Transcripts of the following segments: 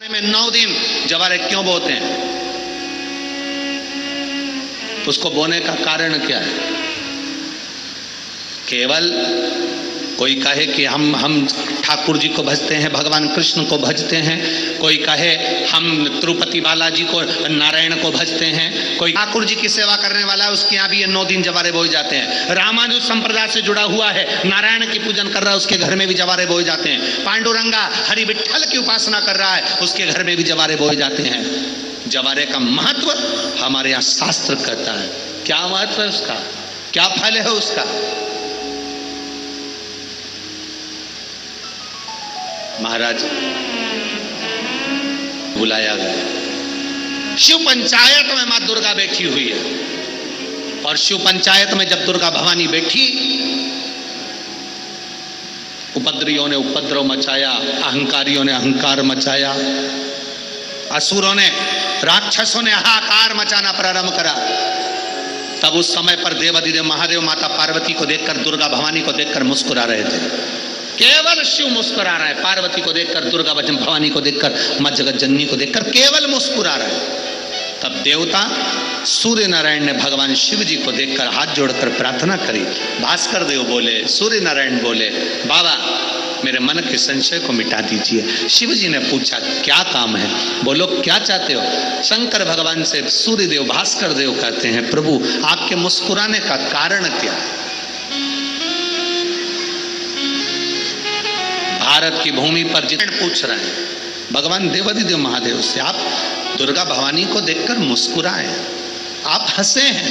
में 9 दिन जवारे क्यों बोते हैं? उसको बोने का कारण क्या है? केवल कोई कहे कि हम ठाकुर जी को भजते हैं, भगवान कृष्ण को भजते हैं, कोई कहे हम तिरुपति बालाजी को, नारायण को भजते हैं, कोई ठाकुर जी की सेवा करने वाला है उसके यहाँ भी ये 9 दिन जवारे बोए जाते हैं। रामानुज संप्रदाय से जुड़ा हुआ है, नारायण की पूजन कर रहा है, उसके घर में भी जवारे बोए जाते हैं। पांडुरंगा हरि विठ्ठल की उपासना कर रहा है, उसके घर में भी जवारे बोए जाते हैं। जवारे का महत्व हमारे यहाँ शास्त्र कहता है। क्या महत्व है उसका, क्या फल है उसका? महाराज बुलाया गया। शिव पंचायत में मां दुर्गा बैठी हुई है और शिव पंचायत में जब दुर्गा भवानी बैठी, उपद्रवियों ने उपद्रव मचाया, अहंकारियों ने अहंकार मचाया, असुरों ने, राक्षसों ने हाहाकार मचाना प्रारंभ करा। तब उस समय पर देवाधिदेव महादेव माता पार्वती को देखकर, दुर्गा भवानी को देखकर मुस्कुरा रहे थे। केवल शिव मुस्कुरा रहा है, पार्वती को देखकर, दुर्गा भवानी को देखकर, मां जगत जननी को देखकर केवल मुस्कुरा रहा है। तब देवता सूर्य नारायण ने भगवान शिव जी को देखकर हाथ जोड़कर प्रार्थना करी। भास्कर देव बोले, सूर्य नारायण बोले, बाबा मेरे मन के संशय को मिटा दीजिए। शिव जी ने पूछा क्या काम है? बोलो क्या चाहते हो? शंकर भगवान से सूर्य देव, भास्कर देव कहते हैं, प्रभु आपके मुस्कुराने का कारण क्या है? भारत की भूमि पर जितने पूछ रहे हैं भगवान देवाधिदेव महादेव से, आप दुर्गा भवानी को देखकर मुस्कुराए, आप हंसे हैं,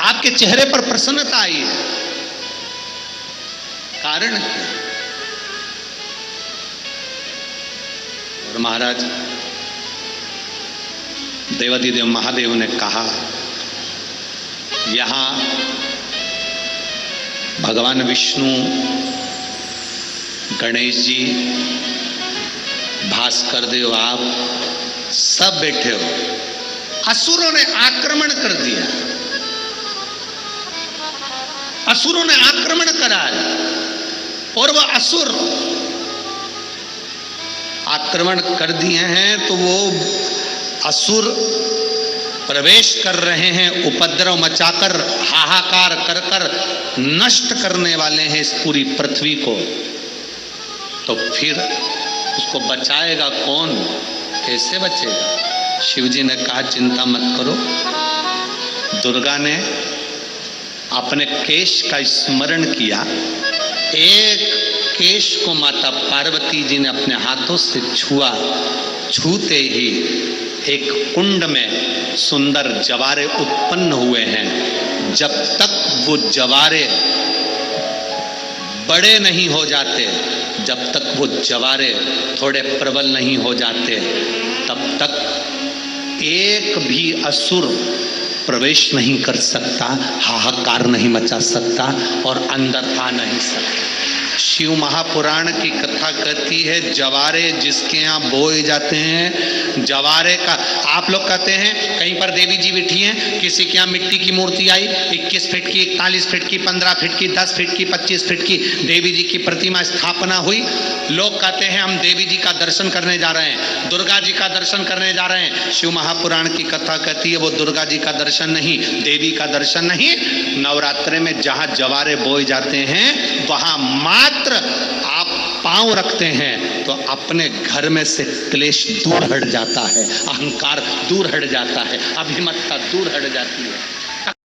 आपके चेहरे पर प्रसन्नता आई है, कारण क्या? और महाराज देवाधिदेव महादेव ने कहा, यहां भगवान विष्णु, गणेश जी, भास्कर देव, आप सब बैठे हो। असुरों ने आक्रमण कर दिया, असुरों ने आक्रमण करा है और वो असुर आक्रमण कर दिए हैं तो वो असुर प्रवेश कर रहे हैं, उपद्रव मचाकर, हाहाकार कर कर नष्ट करने वाले हैं इस पूरी पृथ्वी को। तो फिर उसको बचाएगा कौन? कैसे बचेगा? शिव जी ने कहा चिंता मत करो। दुर्गा ने अपने केश का स्मरण किया, एक केश को माता पार्वती जी ने अपने हाथों से छुआ, छूते ही एक कुंड में सुंदर जवारे उत्पन्न हुए हैं। जब तक वो जवारे बड़े नहीं हो जाते, जब तक वो जवारे थोड़े प्रबल नहीं हो जाते, तब तक एक भी असुर प्रवेश नहीं कर सकता, हाहाकार नहीं मचा सकता और अंदर आ नहीं सकता। शिव महापुराण की कथा कहती है, जवारे जिसके यहाँ बोए जाते हैं, जवारे का, आप लोग कहते हैं कहीं पर देवी जी बैठी हैं, किसी के यहाँ मिट्टी की मूर्ति आई, 21 फीट की, 41 फीट की, 15 फीट की, 10 फीट की, 25 फीट की देवी जी की प्रतिमा स्थापना हुई। लोग कहते हैं हम देवी जी का दर्शन करने जा रहे हैं, दुर्गा जी का दर्शन करने जा रहे हैं। शिव महापुराण की कथा कहती है वो दुर्गा जी का दर्शन नहीं, देवी का दर्शन नहीं। नवरात्रे में जहां जवारे बोए जाते हैं वहां मात्र आप पांव रखते हैं तो अपने घर में से क्लेश दूर हट जाता है, अहंकार दूर हट जाता है, अभिमतता दूर हट जाती है।